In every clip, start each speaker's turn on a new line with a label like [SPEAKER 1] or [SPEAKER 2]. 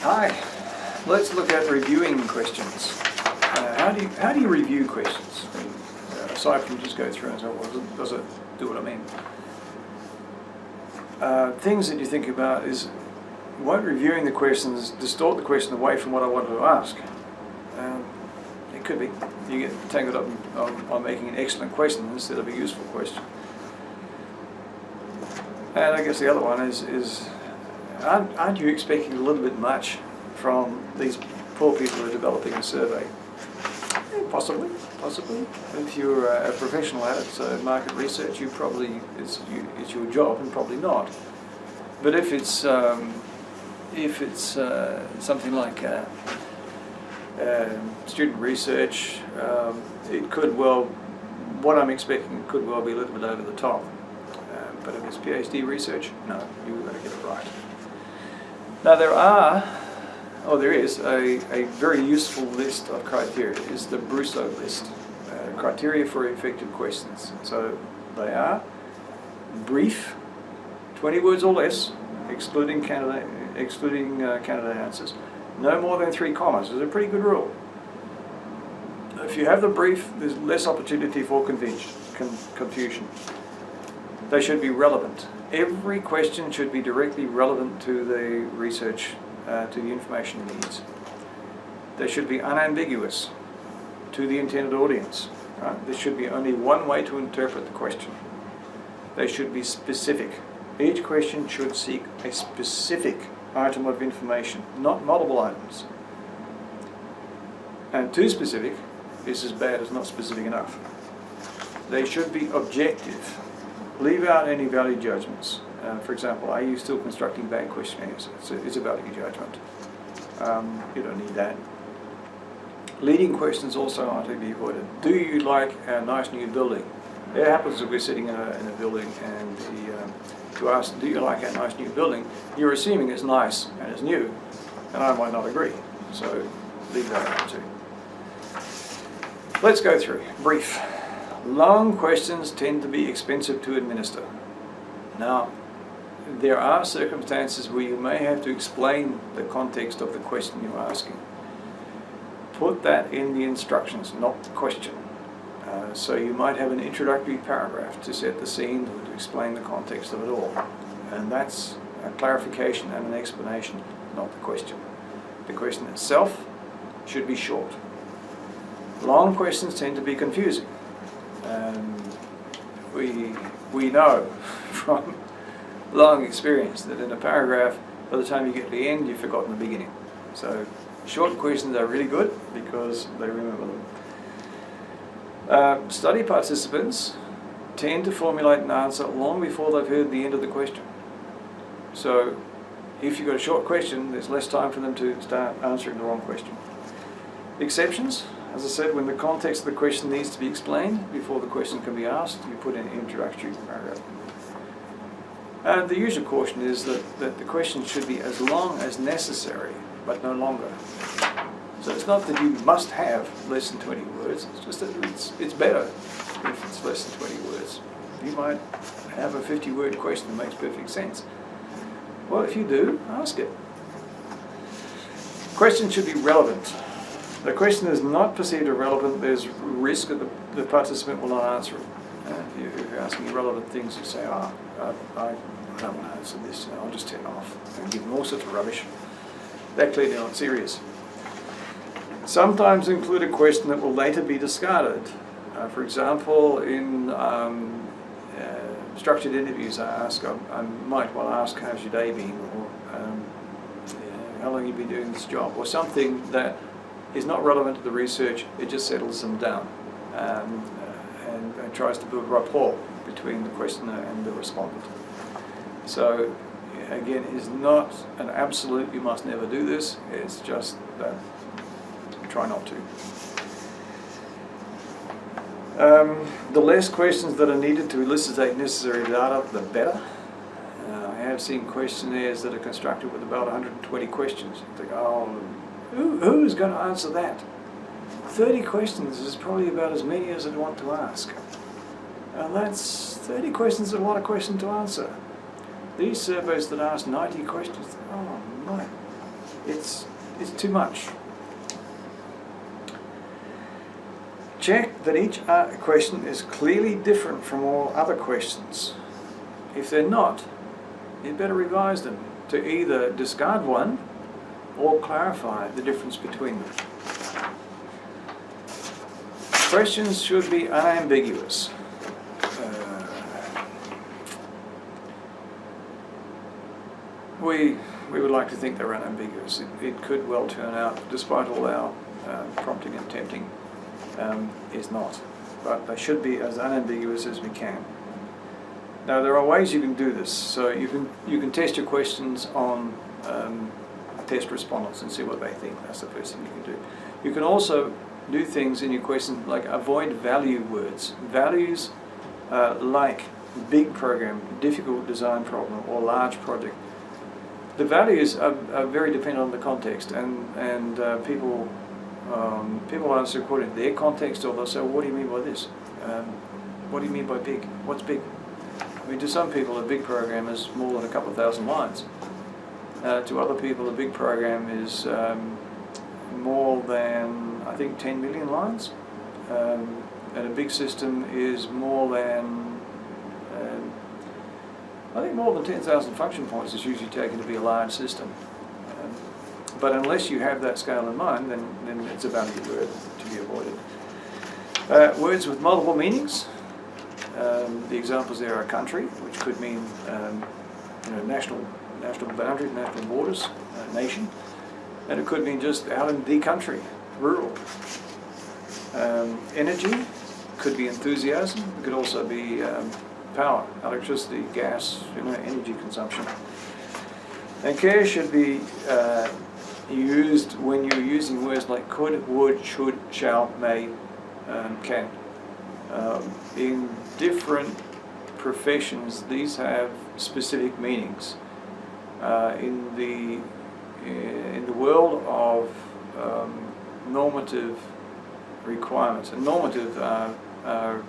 [SPEAKER 1] Hi, let's look at reviewing questions. How do you review questions? Aside from just go through and say, well, does it do what I mean? Things that you think about is, won't reviewing the questions distort the question away from what I wanted to ask? It could be. You get tangled up on making an excellent question instead of a useful question. And I guess the other one is aren't you expecting a little bit much from these poor people who are developing a survey? Possibly. If you're a professional at it, so market research, you probably it's your job, and probably not. But if it's something like student research, it could well, what I'm expecting could well be a little bit over the top. But if it's PhD research, no, you've got to get it right. Now there is a very useful list of criteria. Is the BRUSO list, criteria for effective questions. So they are brief, 20 words or less, excluding candidate answers. No more than 3 commas is a pretty good rule. If you have the brief, there's less opportunity for confusion. They should be relevant. Every question should be directly relevant to the research, to the information it needs. They should be unambiguous to the intended audience. Right? There should be only one way to interpret the question. They should be specific. Each question should seek a specific item of information, not multiple items. And too specific is as bad as not specific enough. They should be objective. Leave out any value judgments. For example, are you still constructing bad questionnaires? It's a value judgment. You don't need that. Leading questions also are to be avoided. Do you like a nice new building? It happens that we're sitting in a building and to ask, do you like a nice new building? You're assuming it's nice and it's new, and I might not agree. So leave that out too. Let's go through. Brief. Long questions tend to be expensive to administer. Now, there are circumstances where you may have to explain the context of the question you're asking. Put that in the instructions, not the question. So you might have an introductory paragraph to set the scene or to explain the context of it all. And that's a clarification and an explanation, not the question. The question itself should be short. Long questions tend to be confusing. We know from long experience that in a paragraph, by the time you get to the end, you've forgotten the beginning. So short questions are really good because they remember them. Study participants tend to formulate an answer long before they've heard the end of the question. So if you've got a short question, there's less time for them to start answering the wrong question. Exceptions. As I said, when the context of the question needs to be explained before the question can be asked, you put in an introductory paragraph. And the usual caution is that the question should be as long as necessary, but no longer. So it's not that you must have less than 20 words, it's just that it's better if it's less than 20 words. You might have a 50-word question that makes perfect sense. Well, if you do, ask it. Questions should be relevant. The question is not perceived irrelevant, there's risk that the participant will not answer it. If you're asking irrelevant things, you say, I don't want to answer this, I'll just turn off and give them all sorts of rubbish. They're clearly not serious. Sometimes include a question that will later be discarded. For example, in structured interviews, I might well ask, how's your day been? Or how long have you been doing this job? Or something that is not relevant to the research, it just settles them down and tries to build rapport between the questioner and the respondent. So again, it's not an absolute, you must never do this, it's just that try not to. The less questions that are needed to elucidate necessary data, the better. I have seen questionnaires that are constructed with about 120 questions. You think, oh, who's going to answer that? 30 questions is probably about as many as I'd want to ask. And that's 30 questions is a lot of questions to answer. These surveys that ask 90 questions, oh my, It's too much. Check that each question is clearly different from all other questions. If they're not, you'd better revise them to either discard one or clarify the difference between them. Questions should be unambiguous. We would like to think they're unambiguous. It could well turn out, despite all our prompting and tempting, is not. But they should be as unambiguous as we can. Now there are ways you can do this. So you can test your questions on test respondents and see what they think. That's the first thing you can do. You can also do things in your question like avoid value words. Values like big program, difficult design problem, or large project. The values are very dependent on the context, and people answer according to their context, or they'll say, well, what do you mean by this? What do you mean by big? What's big? I mean, to some people a big program is more than a couple of thousand lines. To other people a big program is more than, I think, 10 million lines. And a big system is more than, I think more than 10,000 function points is usually taken to be a large system. But unless you have that scale in mind, then it's a value word to be avoided. Words with multiple meanings. The examples there are country, which could mean national boundaries, national borders, nation, and it could mean just out in the country, rural. Energy could be enthusiasm. It could also be power, electricity, gas, energy consumption. And care should be used when you're using words like could, would, should, shall, may, can. In different professions, these have specific meanings. In the world of normative requirements, and normative are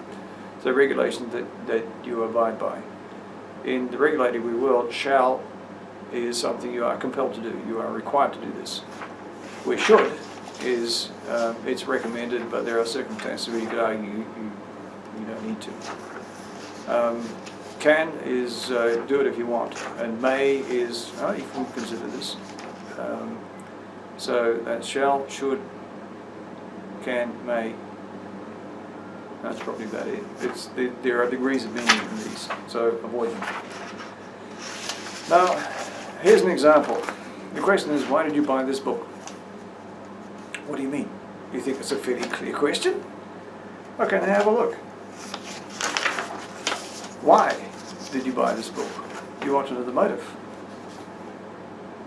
[SPEAKER 1] the regulations that you abide by. In the regulatory world, shall is something you are compelled to do. You are required to do this. Where should is it's recommended, but there are circumstances where you could argue you don't need to. Can is do it if you want, and may is you can consider this. So that's shall, should, can, may. That's probably about it. There are degrees of meaning in these, so avoid them. Now, here's an example. The question is, why did you buy this book? What do you mean? You think it's a fairly clear question? Okay, now have a look. Why did you buy this book? You want to know the motive.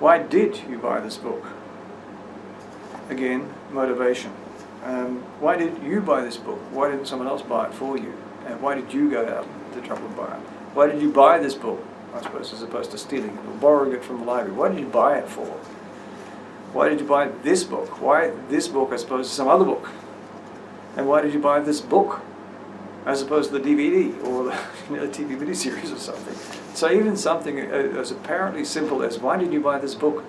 [SPEAKER 1] Why did you buy this book? Again, motivation. Why did you buy this book? Why didn't someone else buy it for you? And why did you go out to trouble to buy it? Why did you buy this book, I suppose, as opposed to stealing it or borrowing it from the library? What did you buy it for? Why did you buy this book? Why this book as opposed to some other book? And why did you buy this book as opposed to the DVD or the TV miniseries or something? So even something as apparently simple as, why did you buy this book?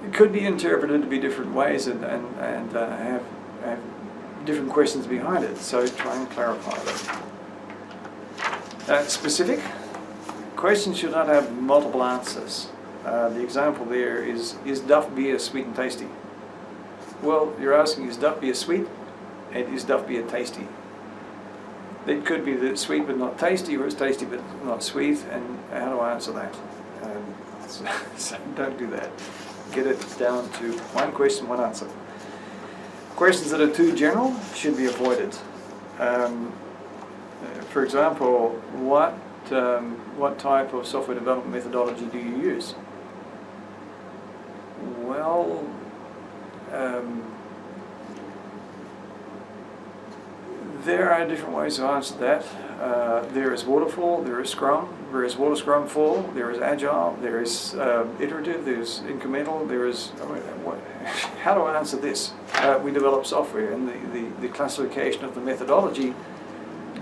[SPEAKER 1] It could be interpreted to be different ways and have different questions behind it, so try and clarify them. Specific questions should not have multiple answers. The example there is Duff beer sweet and tasty? Well, you're asking, is Duff beer sweet, and is Duff beer tasty? It could be that it's sweet but not tasty, or it's tasty but not sweet, and how do I answer that? So don't do that. Get it down to one question, one answer. Questions that are too general should be avoided. For example, what type of software development methodology do you use? Well, there are different ways to answer that. There is waterfall, there is Scrum, there is water Scrum fall, there is agile, there is iterative, there is incremental, there is. How do I answer this? We develop software, and the classification of the methodology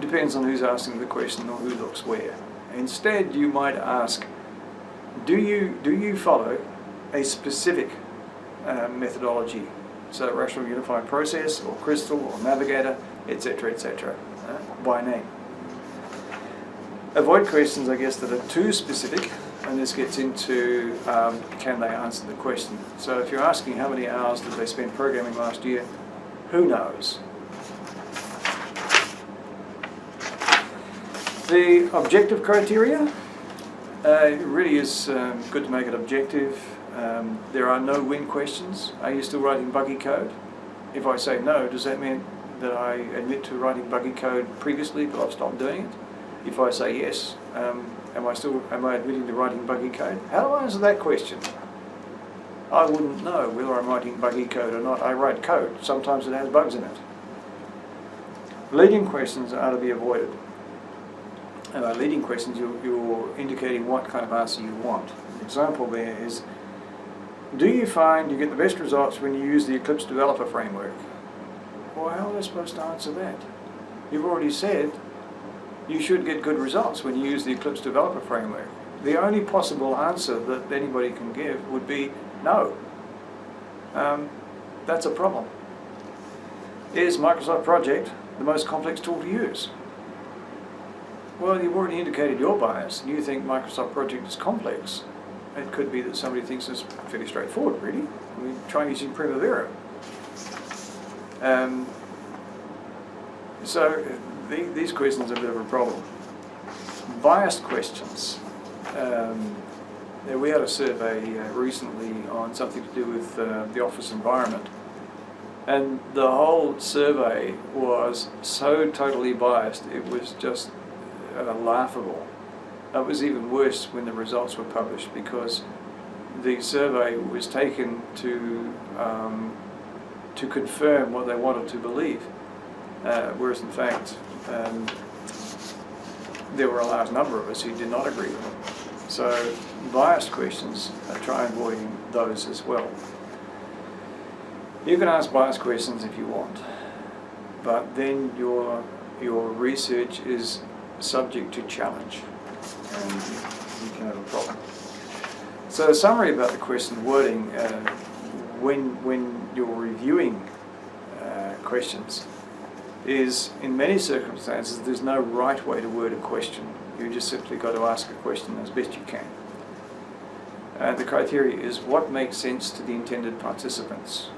[SPEAKER 1] depends on who's asking the question or who looks where. Instead, you might ask, do you follow a specific methodology. So rational unified process, or crystal, or navigator, etc., by name. Avoid questions, I guess, that are too specific, and this gets into can they answer the question. So if you're asking how many hours did they spend programming last year, who knows? The objective criteria, it really is good to make it objective. There are no win questions. Are you still writing buggy code? If I say no, does that mean that I admit to writing buggy code previously but I've stopped doing it? If I say yes, am I admitting to writing buggy code? How do I answer that question? I wouldn't know whether I'm writing buggy code or not. I write code. Sometimes it has bugs in it. Leading questions are to be avoided. And by leading questions, you're indicating what kind of answer you want. An example there is, do you find you get the best results when you use the Eclipse Developer Framework? Well, how am I supposed to answer that? You've already said you should get good results when you use the Eclipse Developer Framework. The only possible answer that anybody can give would be no. That's a problem. Is Microsoft Project the most complex tool to use? Well, you've already indicated your bias, and you think Microsoft Project is complex. It could be that somebody thinks it's fairly straightforward, really. We try using Primavera. So these questions are a bit of a problem. Biased questions. We had a survey recently on something to do with the office environment, and the whole survey was so totally biased, it was just laughable. It was even worse when the results were published, because the survey was taken to confirm what they wanted to believe, whereas in fact there were a large number of us who did not agree with them. So biased questions, try avoiding those as well. You can ask biased questions if you want, but then your research is subject to challenge, and you can have a problem. So a summary about the question wording, when you're reviewing questions, is in many circumstances there's no right way to word a question. You just simply got to ask a question as best you can. The criteria is what makes sense to the intended participants,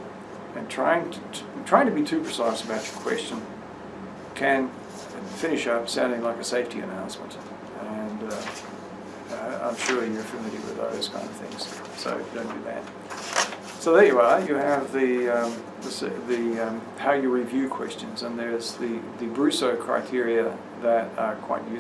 [SPEAKER 1] and trying to be too precise about your question can finish up sounding like a safety announcement, and I'm sure you're familiar with those kind of things, so don't do that. So there you are. You have the how you review questions, and there's the BRUSO criteria that are quite useful.